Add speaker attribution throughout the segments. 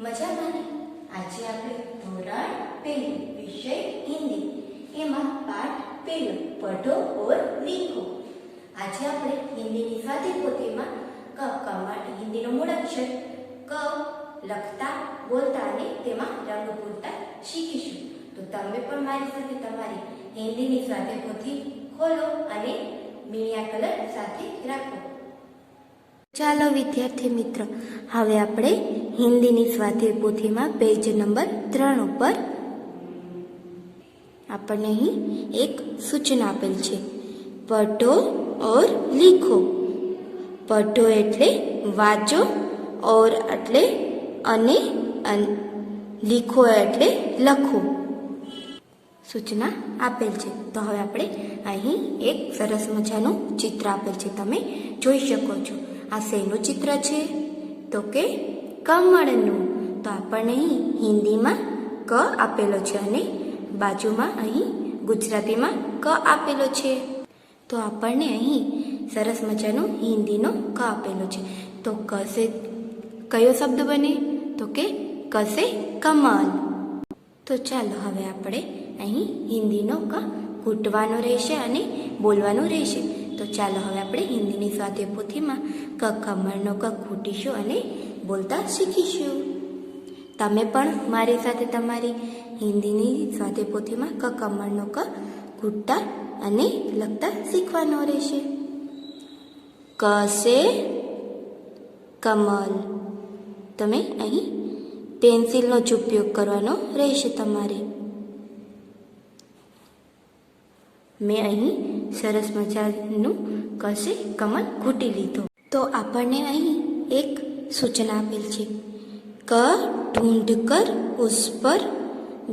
Speaker 1: મજામાં ને? આજે આપણે ધોરણ પહેલું વિષય હિન્દી એમાં પાઠ પહેલો પઢો ઓર લીખો. આજે આપણે હિન્દીની સ્વાધ્યાય પોથીમાં ક કમાં હિન્દીનો મૂળાક્ષર ક લખતા બોલતા અને તેમાં રંગ પૂરતા શીખીશું. તો તમે પણ મારી સાથે તમારી હિન્દીની સ્વાધ્યાય પોથી ખોલો અને મીણિયા કલર સાથે રાખો. ચાલો વિદ્યાર્થી મિત્રો, હવે આપણે હિન્દીની સ્વાધ્યાય પોથીમાં પેજ નંબર 3 ઉપર આપણને અહીં એક સૂચના આપેલ છે, પઢો ઓર લીખો. પઢો એટલે વાંચો, ઓર એટલે અને લીખો એટલે લખો સૂચના આપેલ છે. તો હવે આપણે અહીં એક સરસ મજાનું ચિત્ર આપેલ છે, તમે જોઈ શકો છો. આ શેનું ચિત્ર છે? તો કે કમળનું. તો આપણને અહીં હિન્દીમાં ક આપેલો છે અને બાજુમાં અહીં ગુજરાતીમાં ક આપેલો છે. તો આપણને અહીં સરસ મજાનો હિન્દીનો ક આપેલો છે. તો કસે કયો શબ્દ બને? તો કે કસે કમલ. તો ચાલો હવે આપણે અહીં હિન્દીનો ક ઘૂંટવાનો રહેશે અને બોલવાનું રહેશે. તો ચાલો હવે આપણે હિન્દીની સ્વાધ્યાય પોથીમાં ક કમળનો ક ઘૂંટીશું અને બોલતા શીખીશું. તમે પણ મારી સાથે તમારી હિન્દીની સ્વાધ્યાય પોથીમાં ક કમળનો ક ઘૂંટતા અને લખતા શીખવાનો રહેશે. ક સે કમલ. તમે અહીં પેન્સિલનો જ ઉપયોગ કરવાનો રહેશે તમારે. મેં અહીં સરસ મજાનું કસે કમલ ઘૂંટી લીધો. તો આપણને અહીં એક સૂચના આપેલ છે, ક ઢૂંઢ કર ઉસ પર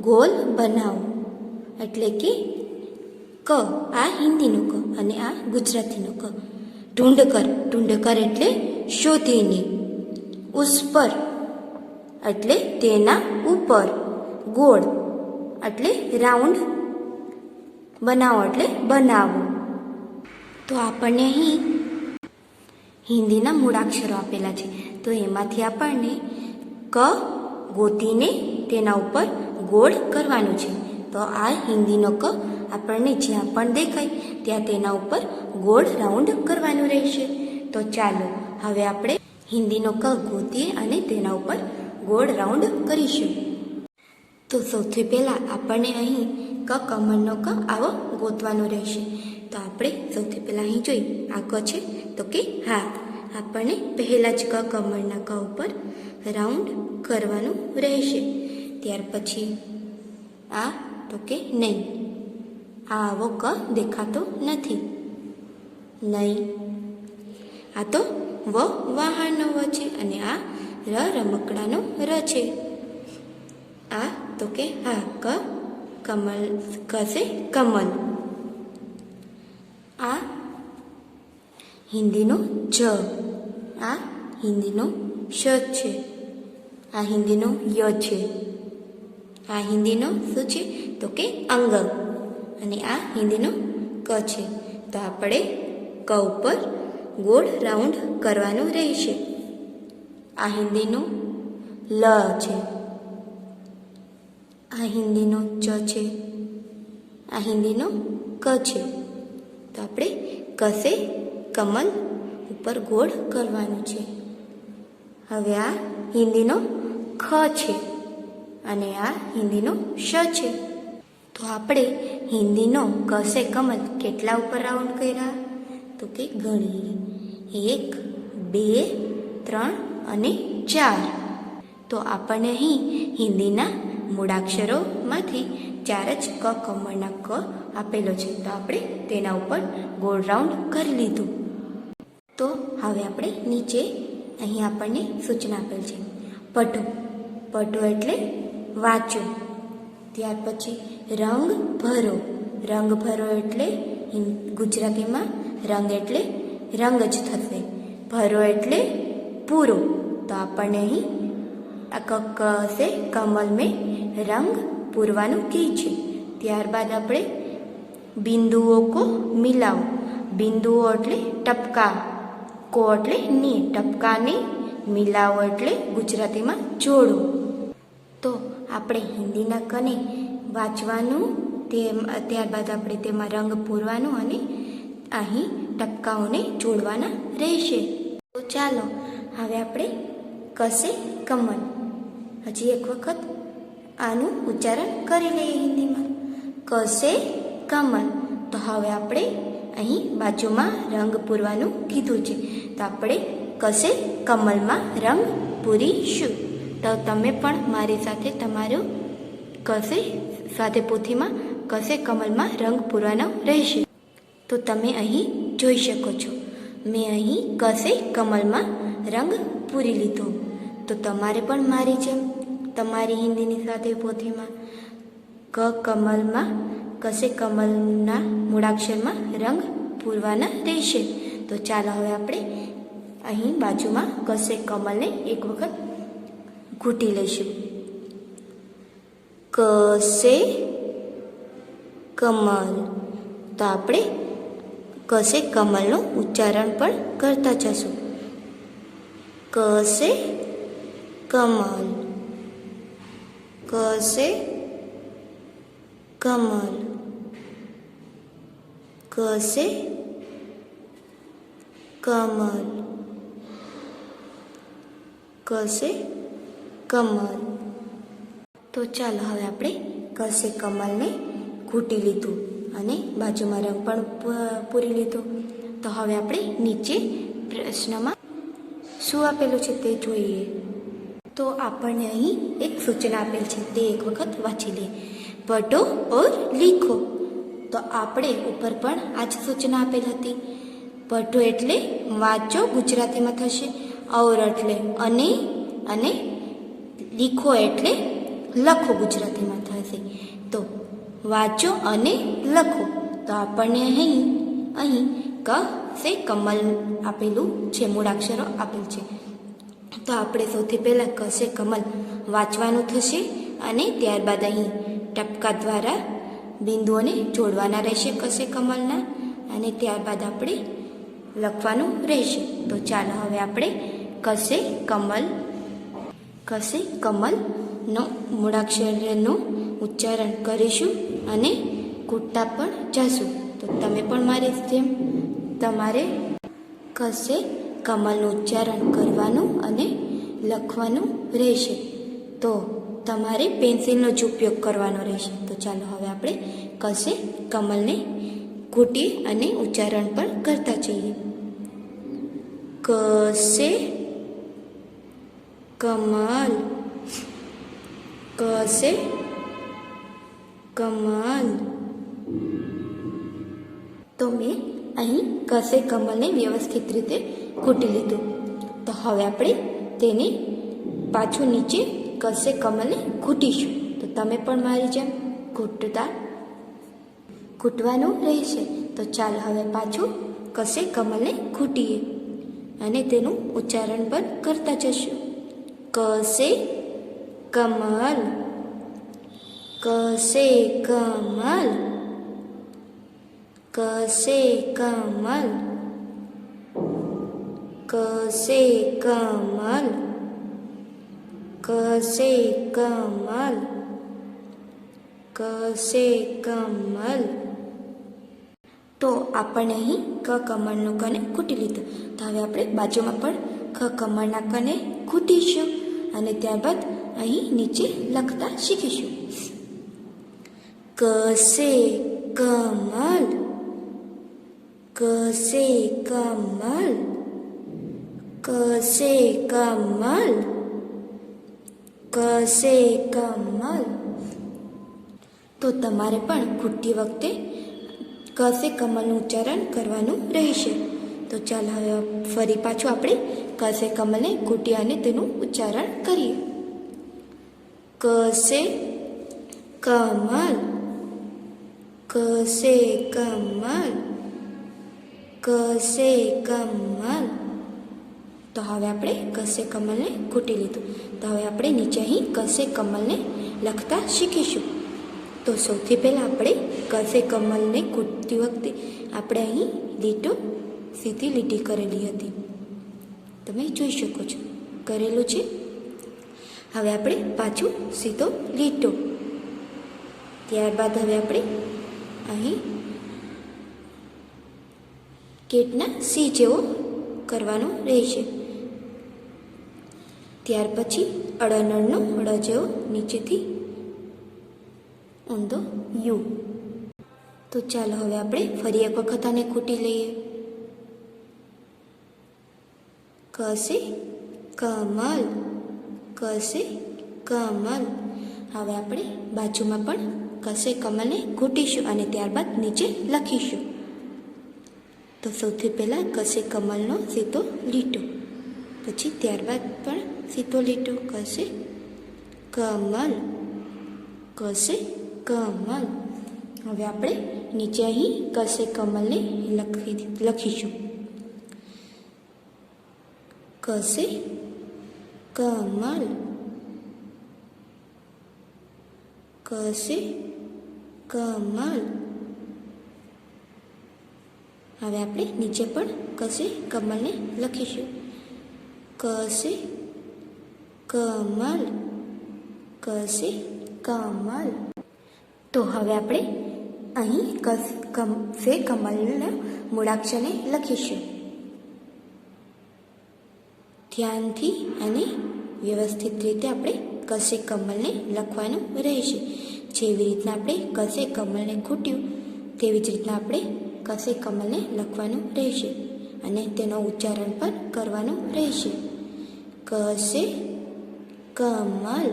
Speaker 1: ગોલ બનાવો. એટલે કે ક આ હિન્દીનો ક અને આ ગુજરાતીનો ક. ઢૂંઢ કર એટલે શોધીને, ઉસ પર એટલે તેના ઉપર, ગોળ એટલે રાઉન્ડ, બનાવો એટલે બનાવો. તો આપણને અહીં હિન્દીના મૂળાક્ષરો આપેલા છે. તો એમાંથી આપણને ક ગોતીને તેના ઉપર ગોળ કરવાનું છે. તો આ હિન્દીનો ક આપણને જ્યાં પણ દેખાય ત્યાં તેના ઉપર ગોળ રાઉન્ડ કરવાનું રહેશે. તો ચાલો હવે આપણે હિન્દીનો ક ગોતીએ અને તેના ઉપર ગોળ રાઉન્ડ કરીશું. તો સૌથી પહેલાં આપણને અહીં ક કમળનો ક આવો ગોતવાનો રહેશે. તો આપણે સૌથી પહેલાં અહીં જોઈ આ ક છે તો કે હાથ. આપણને પહેલાં જ ક કમળના ક ઉપર રાઉન્ડ કરવાનું રહેશે. ત્યાર પછી આ તો કે નહીં. આ આવો ક દેખાતો નથી, નહીં. આ તો વ વાહનનો વ છે અને આ ર રમકડાનો ર છે. આ તો કે હા ક કમલ, કસે કમલ. આ હિન્દીનો જ, આ હિન્દીનો શ છે, આ હિન્દીનો ય છે, આ હિન્દીનો શું છે તો કે અંગ, અને આ હિન્દીનો ક છે. તો આપણે ક ઉપર ગોળ રાઉન્ડ કરવાનું રહેશે. આ હિન્દીનો લ છે, આ હિન્દીનો ચ છે, આ હિન્દીનો ક છે. તો આપણે કસે કમલ ઉપર ગોળ કરવાનું છે. હવે આ હિન્દીનો ખ છે અને આ હિન્દીનો શ છે. તો આપણે હિન્દીનો કસે કમલ કેટલા ઉપર રાઉન્ડ કર્યા? તો કે ગણીએ, 1 2 3 અને 4. તો આપણને અહીં હિન્દીના મૂળાક્ષરોમાંથી 4 જ ક કમળના ક આપેલો છે. તો આપણે તેના ઉપર ગોળ રાઉન્ડ કરી લીધું. તો હવે આપણે નીચે અહીં આપણને સૂચના આપેલ છે, પઢો. પઢો એટલે વાંચો. ત્યાર પછી રંગ ભરો. રંગ ભરો એટલે ગુજરાતીમાં રંગ એટલે રંગ જ થશે, ભરો એટલે પૂરો. તો આપણને અહીં આ કસે કમલ મેં રંગ પૂરવાનું કી છે. ત્યારબાદ આપણે બિંદુઓ કો મિલાવો. બિંદુઓ એટલે ટપકા, કો એટલે ની, ટપકાને મિલાવો એટલે ગુજરાતીમાં જોડો. તો આપણે હિન્દીના કને વાંચવાનું, ત્યારબાદ આપણે તેમાં રંગ પૂરવાનું અને અહીં ટપકાઓને જોડવાના રહેશે. તો ચાલો હવે આપણે કસે કમલ, હજી એક વખત આનું ઉચ્ચારણ કરી લઈએ હિન્દીમાં. કસે કમલ. તો હવે આપણે અહીં બાજુમાં રંગ પૂરવાનું કીધું છે, તો આપણે કસે કમલમાં રંગ પૂરીશું. તો તમે પણ મારી સાથે તમારું કસે સ્વાધ્યાય પોથીમાં કસે કમલમાં રંગ પૂરવાનો રહેશે. તો તમે અહીં જોઈ શકો છો, મેં અહીં કસે કમલમાં રંગ પૂરી લીધો. તો તમારે પણ મારી જેમ તમારી હિન્દીની સ્વાધ્યાય પોથીમાં ક કમલમાં કસે કમલના મૂળાક્ષરમાં રંગ પૂરવાના રહેશે. તો ચાલો હવે આપણે અહીં બાજુમાં કસે કમલને એક વખત ઘૂંટી લઈશું. કસે કમલ. તો આપણે કસે કમલનું ઉચ્ચારણ પણ કરતા જશું. કસે કમલ, કસે કમલ, કસે કમલ, કસે કમલ. તો ચાલો હવે આપણે કસે કમલને ઘૂંટી લીધું અને બાજુમાં રંગ પણ પૂરી લીધો. તો હવે આપણે નીચે પ્રશ્નમાં શું આપેલું છે તે જોઈએ. તો આપણને અહીં એક સૂચના આપેલ છે, તે એક વખત વાંચી લઈએ. પઢો ઓર લીખો. તો આપણે ઉપર પણ આ જ સૂચના આપેલ હતી. પઢો એટલે વાંચો ગુજરાતીમાં થશે, ઓર એટલે અને લીખો એટલે લખો ગુજરાતીમાં થશે. તો વાંચો અને લખો. તો આપણને અહીં કસે કમલ આપેલું છે, મૂળાક્ષરો આપેલ છે. તો આપણે સૌથી પહેલાં કસે કમલ વાંચવાનું થશે અને ત્યારબાદ અહીં ટપકા દ્વારા બિંદુઓને જોડવાના રહેશે કસે કમલના, અને ત્યારબાદ આપણે લખવાનું રહેશે. તો ચાલો હવે આપણે કસે કમલનો મૂળાક્ષરનું ઉચ્ચારણ કરીશું અને કૂટતા પણ જશું. તો તમે પણ મારી જેમ તમારે કસે કમલનું ઉચ્ચારણ કરવાનું અને લખવાનું રહેશે. તો તમારે પેન્સિલનો જ ઉપયોગ કરવાનો રહેશે. તો ચાલો હવે આપણે કસે કમલને ઘૂંટી અને ઉચ્ચારણ પણ કરતા જઈએ. કસે કમલ, કસે કમલ. તો મેં અહીં કસે કમલને વ્યવસ્થિત રીતે ઘૂંટી લીધું. તો હવે આપણે તેને પાછું નીચે કસે કમલને ઘૂંટીશું. તો તમે પણ મારી જેમ ઘૂંટવાનું રહેશે. તો ચાલો હવે પાછું કસે કમલને ઘૂંટીએ અને તેનું ઉચ્ચારણ પણ કરતા જશું. કસે કમલ, કસે કમલ, કસે કમલ, કસે કમલ, કસે કમલ, કસે કમલ. તો આપણને અહીં ક કમળનું કને ઘૂંટી લીધું. તો હવે આપણે બાજુમાં પણ ખ કમળના કને ઘૂંટીશું અને ત્યારબાદ અહીં નીચે લખતા શીખીશું. કસે કમલ, કસે કમલ, કસે કમલ, કસે કમલ. તો તમારે પણ ઘૂંટતી વખતે કસે કમલનું ઉચ્ચારણ કરવાનું રહેશે. તો ચાલો હવે ફરી પાછું આપણે કસે કમલને ઘૂંટી અને તેનું ઉચ્ચારણ કરીએ. કસે કમલ, કસે કમલ, કસે કમલ. તો હવે આપણે કસે કમલને ઘૂંટી લીધું. તો હવે આપણે નીચે અહીં કસે કમલને લખતા શીખીશું. તો સૌથી પહેલાં આપણે કસે કમલને ઘૂંટતી વખતે આપણે અહીં સીધી લીટી કરેલી હતી, તમે જોઈ શકો છો કરેલું છે. હવે આપણે પાછું સીધો લીટો. ત્યારબાદ હવે આપણે અહીં કેટના સી જેવો કરવાનો રહેશે. ત્યાર પછી અડનળનો અડ જેવો નીચેથી ઊંધો યુ. તો ચાલો હવે આપણે ફરી એક વખત આને ખૂટી લઈએ. કસે કમલ, કસે કમલ. હવે આપણે બાજુમાં પણ કસે કમલને ઘૂંટીશું અને ત્યારબાદ નીચે લખીશું. તો સૌથી પહેલાં કસે કમલનો સીધો લીટો, પછી ત્યારબાદ પણ સીધો લીટો. કસે કમલ, કસે કમલ. હવે આપણે નીચે અહીં કસે કમલને લખીશું. કસે કમલ, કસે કમલ. હવે આપણે નીચે પણ કસે કમલને લખીશું. કસે કમલ, કસે કમલ. તો હવે આપણે અહીં કસે કમલના મૂળાક્ષરને લખીશું. ધ્યાનથી અને વ્યવસ્થિત રીતે આપણે કસે કમલને લખવાનું રહેશે. જેવી રીતના આપણે કસે કમલને ખૂટ્યું તેવી જ રીતના આપણે કસે કમલને લખવાનું રહેશે અને તેનો ઉચ્ચારણ પણ કરવાનું રહેશે. કસે કમલ,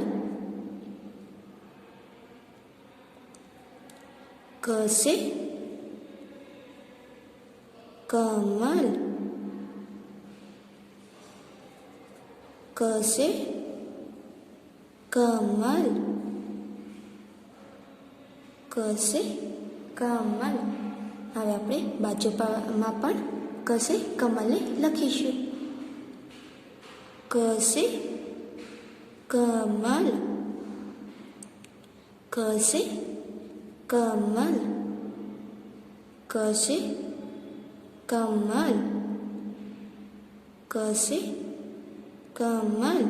Speaker 1: કસે કમલ, કસે કમલ, કસે કમલ. હવે આપણે બાજુમાં પણ કસે કમલને લખીશું. કસે કમલ, કસે કમલ, કસે કમલ, કસે કમલ.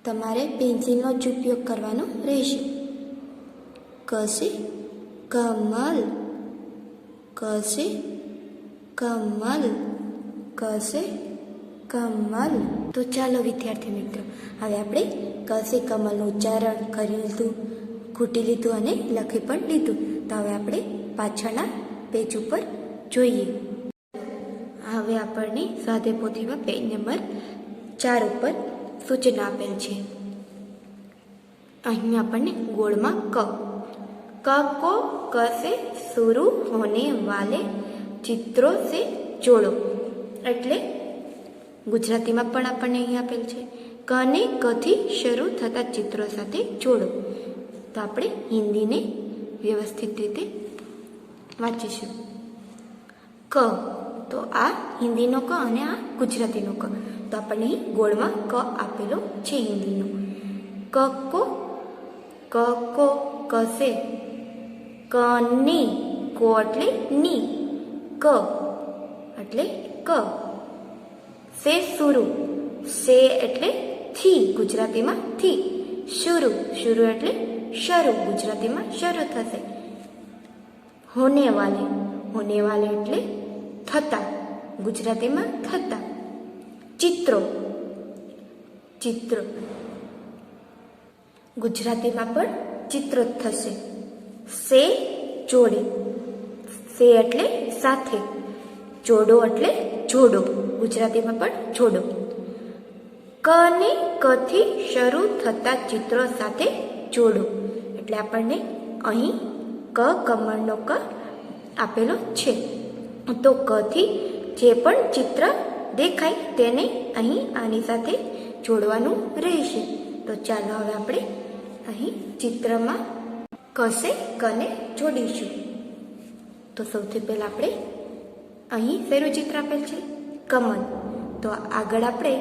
Speaker 1: તમારે પેન્સિલનો જ ઉપયોગ કરવાનો રહેશે. કસે કમલ, કસે કમલ, કસે કમલ. તો ચાલો વિદ્યાર્થી મિત્રો, હવે આપણે કસે કમલનું ઉચ્ચારણ કરી લીધું, ખૂટી લીધું અને લખી પણ લીધું. તો હવે આપણે પાછળના પેજ ઉપર જોઈએ. હવે આપણને સ્વાધ્યાય પોથીમાં પેજ નંબર 4 ઉપર સૂચના આપેલ છે. અહીં આપણને ગોળમાં ક को कसे शुरू होने वाले चित्रों से जोड़ो. એટલે ગુજરાતીમાં પણ આપણને અહીં આપેલ છે કને કથી શરૂ થતા ચિત્રો સાથે જોડો. તો આપણે હિન્દીને વ્યવસ્થિત રીતે વાંચીશું. ક, તો આ હિન્દીનો ક અને આ ગુજરાતીનો ક. તો આપણને અહીં ગોળમાં ક આપેલો છે હિન્દીનો. ક કો કસે, કની, કો એટલે ની, ક એટલે ક. સે શુરુ, સે એટલે થી, ગુજરાતીમાં થી. શુરુ એટલે શરૂ, ગુજરાતીમાં શરૂ થશે. હોને વાલે એટલે થતા, ગુજરાતીમાં થતા. ચિત્રો, ગુજરાતીમાં પણ ચિત્ર જ થશે. સે જોડે, સે એટલે સાથે, જોડો એટલે જોડો, ગુજરાતીમાં પણ જોડો. ક ને કથી શરૂ થતા ચિત્રો સાથે જોડો. એટલે આપણને અહીં ક કમળનો ક આપેલો છે. તો કથી જે પણ ચિત્ર દેખાય તેને અહીં આની સાથે જોડવાનું રહેશે. તો ચાલો હવે આપણે અહીં ચિત્રમાં કસે કને જોડીશું. તો સૌથી પહેલાં આપણે અહીં શેનું ચિત્ર આપેલ છે? કમલ. તો આગળ આપણે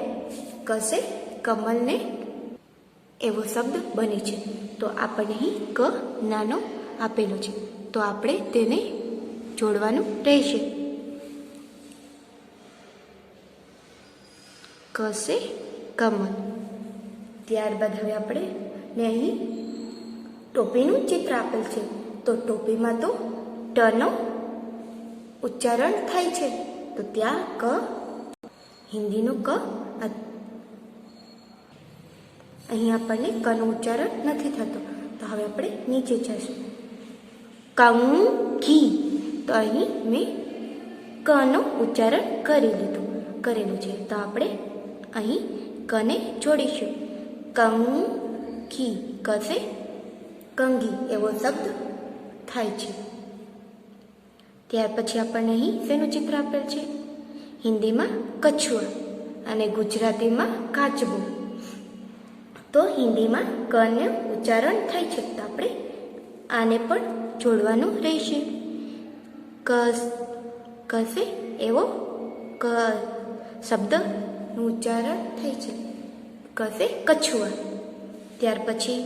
Speaker 1: કસે કમલને એવો શબ્દ બને છે. તો આપણને અહીં ક નાનો આપેલો છે, તો આપણે તેને જોડવાનું રહેશે. કસે કમલ. ત્યારબાદ હવે આપણે ને અહીં ટોપીનું ચિત્ર આપેલ છે, તો ટોપીમાં તો ટનો ઉચ્ચારણ થાય છે, તો ત્યાં ક હિન્દીનું ક, અહીં આપણને કનું ઉચ્ચારણ નથી થતું. તો હવે આપણે નીચે જઈશું. કંકી, તો અહીં મેં કનું ઉચ્ચારણ કરેલું છે, તો આપણે અહીં કને જોડીશું. કંકી, કસે કંગી એવો શબ્દ થાય છે. ત્યાર પછી આપણને અહીં શેનું ચિત્ર આપેલ છે? હિન્દીમાં કછુઆ અને ગુજરાતીમાં કાચબો. તો હિન્દીમાં કનું ઉચ્ચારણ થાય છે, તો આપણે આને પણ જોડવાનું રહેશે. કસે એવો ક શબ્દનું ઉચ્ચારણ થાય છે, કસે કછુઆ. ત્યાર પછી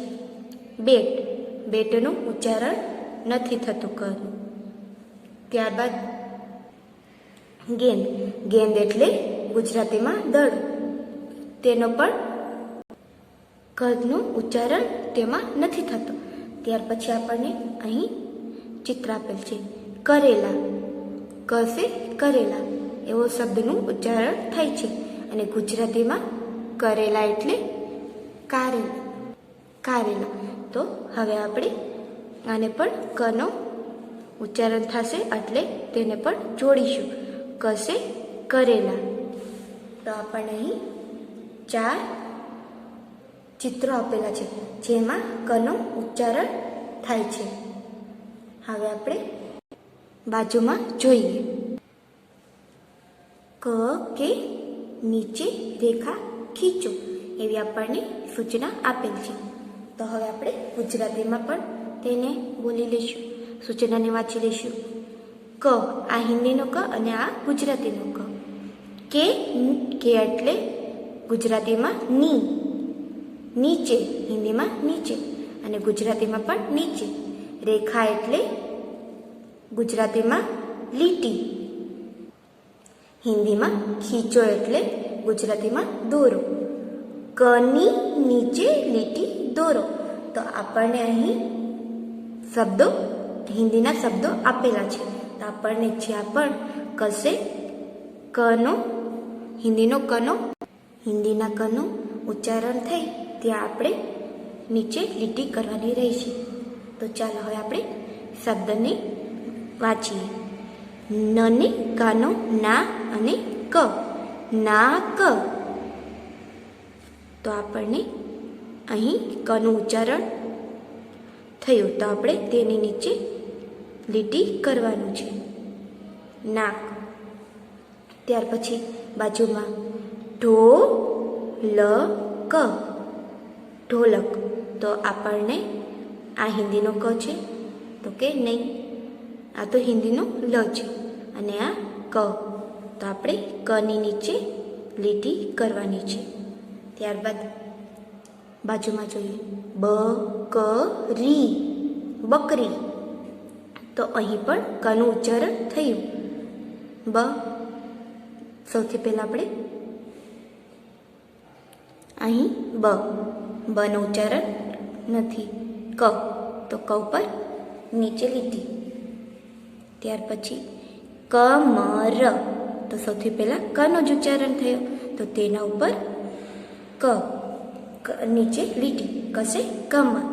Speaker 1: બેટનું ઉચ્ચારણ નથી થતું કનું. ત્યારબાદ ગેંદ એટલે ગુજરાતીમાં દડ, તેનો પણ કનું ઉચ્ચારણ તેમાં નથી થતું. ત્યાર પછી આપણને અહીં ચિત્ર આપેલ છે કરેલા, કસે કરેલા એવો શબ્દનું ઉચ્ચારણ થાય છે, અને ગુજરાતીમાં કરેલા એટલે કારેલા. તો હવે આપણે આને પણ કનો ઉચ્ચારણ થશે એટલે તેને પણ જોડીશું, કસે કરેલા. તો આપણને અહીં 4 ચિત્રો આપેલા છે, જેમાં કનું ઉચ્ચારણ થાય છે. હવે આપણે બાજુમાં જોઈએ. કે નીચે રેખા ખીંચો એવી આપણને સૂચના આપેલ છે. તો હવે આપણે ગુજરાતીમાં પણ તેને બોલી લઈશું, સૂચનાને વાંચી લઈશું. ક, આ હિન્દીનો ક અને આ ગુજરાતીનો ક. કે એટલે ગુજરાતીમાં નીચે, હિન્દીમાં નીચે અને ગુજરાતીમાં પણ નીચે. રેખા એટલે ગુજરાતીમાં લીટી, હિન્દીમાં ખીચો એટલે ગુજરાતીમાં દોરો. કની નીચે લીટી દોરો. તો આપણને અહીં શબ્દો, હિન્દીના શબ્દો આપેલા છે, તો આપણને જ્યાં પણ કશે કનો, હિન્દીના કનો ઉચ્ચારણ થઈ ત્યાં આપણે નીચે લીટી કરવાની રહેશે. તો ચાલો હવે આપણે શબ્દને વાંચીએ. નને કાનો ના અને ક, નાક. તો આપણને અહીં કનું ઉચ્ચારણ થયું, તો આપણે તેની નીચે લીટી કરવાનું છે, નાક. ત્યાર પછી બાજુમાં ઢોલક, ઢોલક. તો આપણને આ હિન્દીનો ક છે, તો કે નહીં, આ તો હિન્દીનો લ છે અને આ ક, તો આપણે કની નીચે લીટી કરવાની છે. ત્યારબાદ બાજુમાં જોઈએ બકરી, બકરી. તો અહીં પણ કનું ઉચ્ચારણ થયું, સૌથી પહેલા આપણે અહીં બનું ઉચ્ચારણ નથી, ક, તો ક ઉપર નીચે લીટી. ત્યાર પછી કમર, તો સૌથી પહેલા કનો જ ઉચ્ચારણ થયો, તો તેના ઉપર ક, નીચે લીટી, કસે કમર.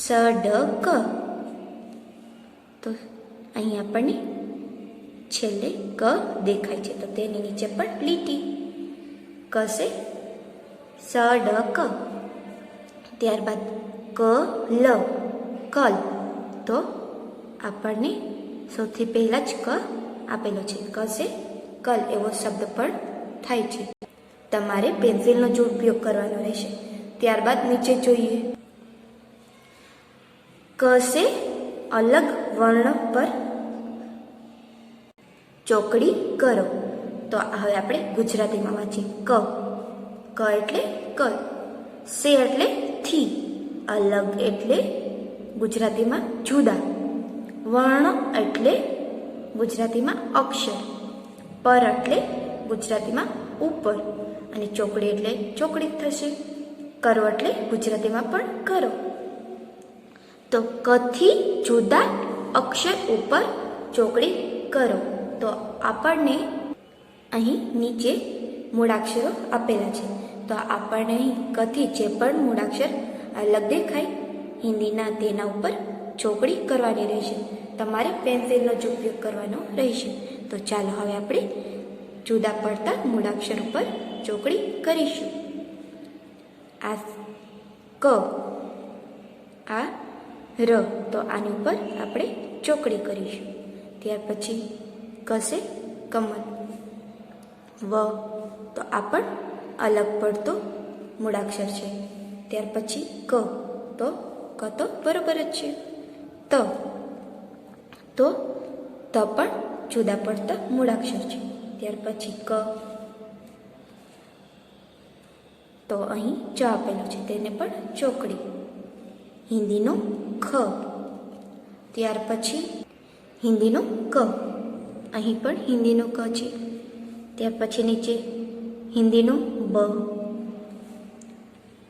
Speaker 1: સડક, તો અહીં આપણને છેલ્લે ક દેખાય છે, તો તેની નીચે પણ લીટી, કસે સડક. ત્યારબાદ કલ, તો આપણને સૌથી પહેલા જ ક આપેલો છે, કસે કલ એવો શબ્દ પણ થાય છે. તમારે પેન્સિલનો જ ઉપયોગ કરવાનો રહેશે. ત્યારબાદ નીચે જોઈએ. કસે અલગ વર્ણ પર ચોકડી કરો. તો હવે આપણે ગુજરાતીમાં વાંચીએ. ક એટલે કર, સે એટલે થી, અલગ એટલે ગુજરાતીમાં જુદા, વર્ણ એટલે ગુજરાતીમાં અક્ષર, પર એટલે ગુજરાતીમાં ઉપર, અને ચોકડી એટલે ચોકડી થશે. કરો એટલે ગુજરાતીમાં પણ કરો. તો કથી જુદા અક્ષર ઉપર ચોકડી કરો. તો આપણને અહીં નીચે મૂળાક્ષરો આપેલા છે. તો આપણને અહીં કથી જે પણ મૂળાક્ષર અલગ દેખાય હિન્દીના તેના ઉપર ચોકડી કરવાની રહેશે. તમારે પેન્સિલનો જ ઉપયોગ કરવાનો રહેશે. તો ચાલો હવે આપણે જુદા પડતા મૂળાક્ષર ઉપર ચોકડી કરીશું. આ ક, આ ર, તો આની ઉપર આપણે ચોકડી કરીશું. ત્યાર પછી કસે કમળ, વ, તો આ પણ અલગ પડતો મૂળાક્ષર છે. ત્યાર પછી ક, તો ક તો બરોબર જ છે. તો પણ જુદા પડતા મૂળાક્ષર છે. ત્યાર પછી ક, તો અહીં ચ આપેલું છે તેને પણ ચોકડી. હિન્દીનો ખ, ત્યાર પછી હિન્દીનો ક, અહીં પણ હિન્દીનો ક છે. ત્યાર પછી નીચે હિન્દીનો બ,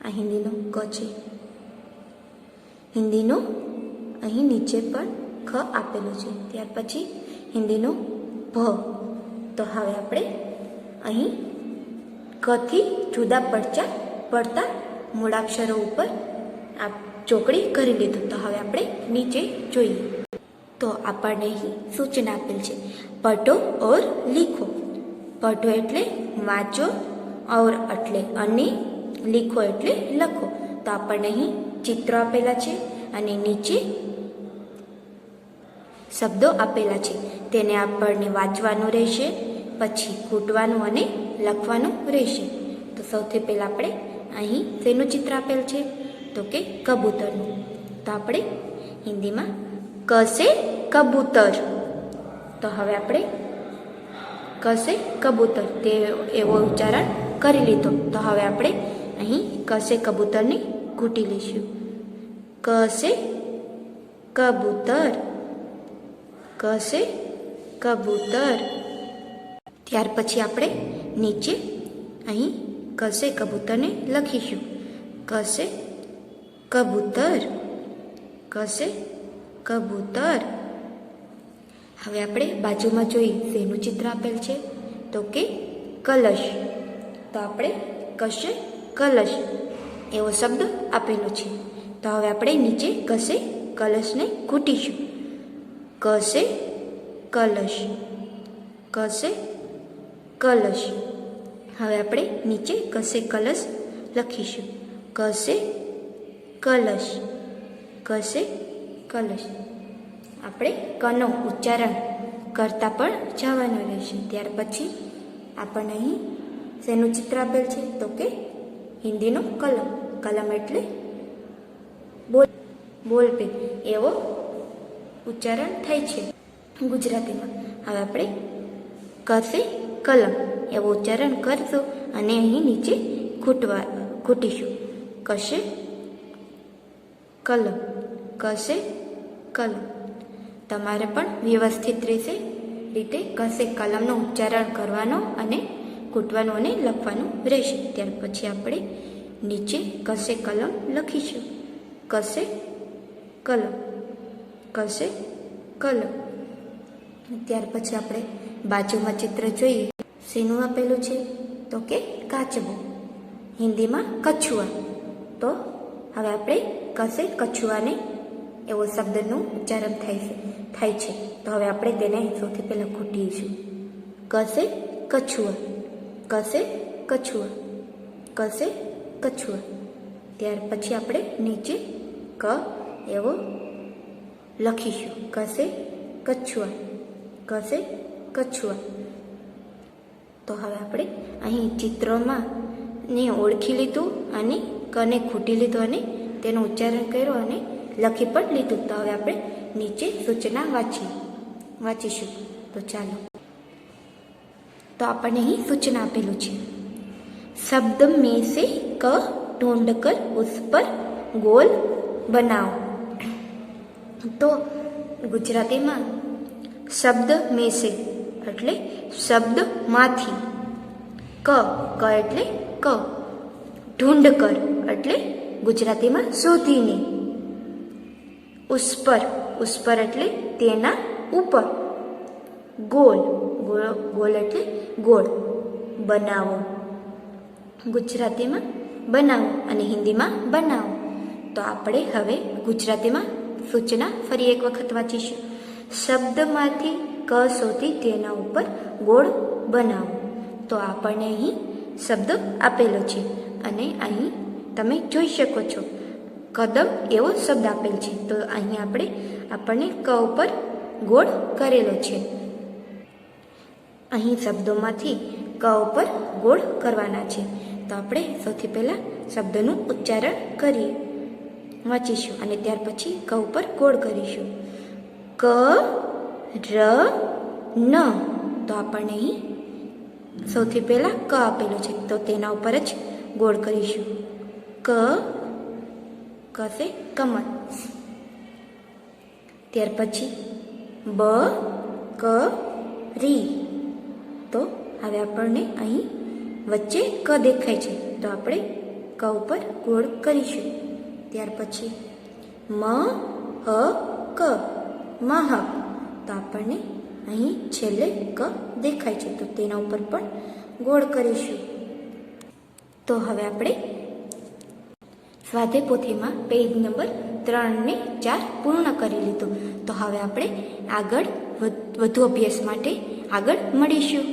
Speaker 1: આ હિન્દીનો ક છે. હિન્દીનો અહીં નીચે પણ ખ આપેલું છે. ત્યાર પછી હિન્દીનો ભ. તો હવે આપણે અહીં કથી જુદા પડતા મૂળાક્ષરો ઉપર આ ચોકડી કરી લીધું. તો હવે આપણે નીચે જોઈએ. તો આપણને અહીં સૂચના આપેલ છે, પઢો ઓર લીખો. પઢો એટલે વાંચો, ઓર એટલે અને, લીખો એટલે લખો. તો આપણને અહીં ચિત્રો આપેલા છે અને નીચે શબ્દો આપેલા છે. તેને આપણને વાંચવાનું રહેશે, પછી ખૂટવાનું અને લખવાનું રહેશે. તો સૌથી પહેલાં આપણે અહીં શેનું ચિત્ર આપેલ છે? તો કે કબૂતરનું. તો આપણે હિન્દીમાં કસે કબૂતર. તો હવે આપણે કસે કબૂતર તે એવો ઉચ્ચારણ કરી લીધો. તો હવે આપણે અહીં કસે કબૂતરને ઘૂંટી લઈશું. કસે કબૂતર, કસે કબૂતર. ત્યાર પછી આપણે નીચે અહીં કસે કબૂતરને લખીશું. કસે કબૂતર, કસે કબૂતર. હવે આપણે બાજુમાં જોઈએ શેનું ચિત્ર આપેલ છે? તો કે કલશ. તો આપણે કશે કલશ એવો શબ્દ આપેલો છે. તો હવે આપણે નીચે કસે કલશને ઘૂંટીશું. કસે કલશ, કસે કલશ. હવે આપણે નીચે કસે કલશ લખીશું. કસે કલશ, કસે કલશ. આપણે કનો ઉચ્ચારણ કરતા પણ જવાનું રહેશે. ત્યાર પછી આપણને અહીં શેનું ચિત્ર આપેલ છે? તો કે હિન્દીનો કલમ. કલમ એટલે બોલપેન એવો ઉચ્ચારણ થાય છે ગુજરાતીમાં. હવે આપણે કસે કલમ એવું ઉચ્ચારણ કરશું અને અહીં નીચે ઘૂંટીશું. કશે કલમ, કશે કલમ. તમારે પણ વ્યવસ્થિત રીતે કશે કલમનો ઉચ્ચારણ કરવાનો અને ઘૂંટવાનું અને લખવાનું રહેશે. ત્યાર પછી આપણે નીચે કશે કલમ લખીશું. કશે કલમ, કશે કલમ. ત્યાર પછી આપણે બાજુમાં ચિત્ર જોઈએ. શેનું આપેલું છે? તો કે કાચબો. હિન્દીમાં કછુઆ. તો હવે આપણે કશે કછુઆને એવો શબ્દનું ઉચ્ચારણ થાય છે. તો હવે આપણે તેને સૌથી પહેલાં ઘૂંટીશું. કશે કછુઆ, કશે કછુઆ, કશે કછુઆ. ત્યાર પછી આપણે નીચે ક એવો લખીશું. કશે કછુઆ, કશે કછુઆ. તો હવે આપણે અહીં ચિત્રોમાં ને ઓળખી લીધું અને કને ખૂટી લીધું અને તેનું ઉચ્ચારણ કર્યું અને લખી પણ લીધું. તો હવે આપણે નીચે સૂચના વાંચીશું. તો ચાલો. તો આપણને અહીં સૂચના આપેલું છે. શબ્દ में से क ढूंढ कर उस पर गोल बनाओ. તો ગુજરાતીમાં શબ્દ में से એટલે શબ્દમાંથી, ક એટલે ક, ઢૂંઢ કર એટલે ગુજરાતીમાં શોધીને. ઉસ પર એટલે તેના ઉપર. ગોલ ગોલ એટલે ગોળ. બનાવો ગુજરાતીમાં બનાવો અને હિન્દીમાં બનાવો. તો આપણે હવે ગુજરાતીમાં સૂચના ફરી એક વખત વાંચીશું. શબ્દમાંથી ક શોધી તેના ઉપર ગોળ બનાવો. તો આપણને અહીં શબ્દ આપેલો છે અને અહીં તમે જોઈ શકો છો કદમ એવો શબ્દ આપેલ છે. તો અહીં આપણને ક ઉપર ગોળ કરેલો છે. અહીં શબ્દોમાંથી ક ઉપર ગોળ કરવાના છે. તો આપણે સૌથી પહેલાં શબ્દનું ઉચ્ચારણ કરીએ, વાંચીશું અને ત્યાર પછી ક ઉપર ગોળ કરીશું. ક ર ન. તો આપણને અહીં સૌથી પહેલાં ક આપેલો છે તો તેના ઉપર જ ગોળ કરીશું. ક સે કમળ. ત્યાર પછી બ ક રી. તો હવે આપણને અહીં વચ્ચે ક દેખાય છે તો આપણે ક ઉપર ગોળ કરીશું. ત્યાર પછી મ હ ક મહક. તો આપણને અહીં છેલ્લે ક દેખાય છે તો તેના ઉપર પણ ગોળ કરીશું. તો હવે આપણે સ્વાધ્યાય પોથીમાં પેજ નંબર 3 ને 4 પૂર્ણ કરી લીધું. તો હવે આપણે આગળ વધુ અભ્યાસ માટે આગળ મળીશું.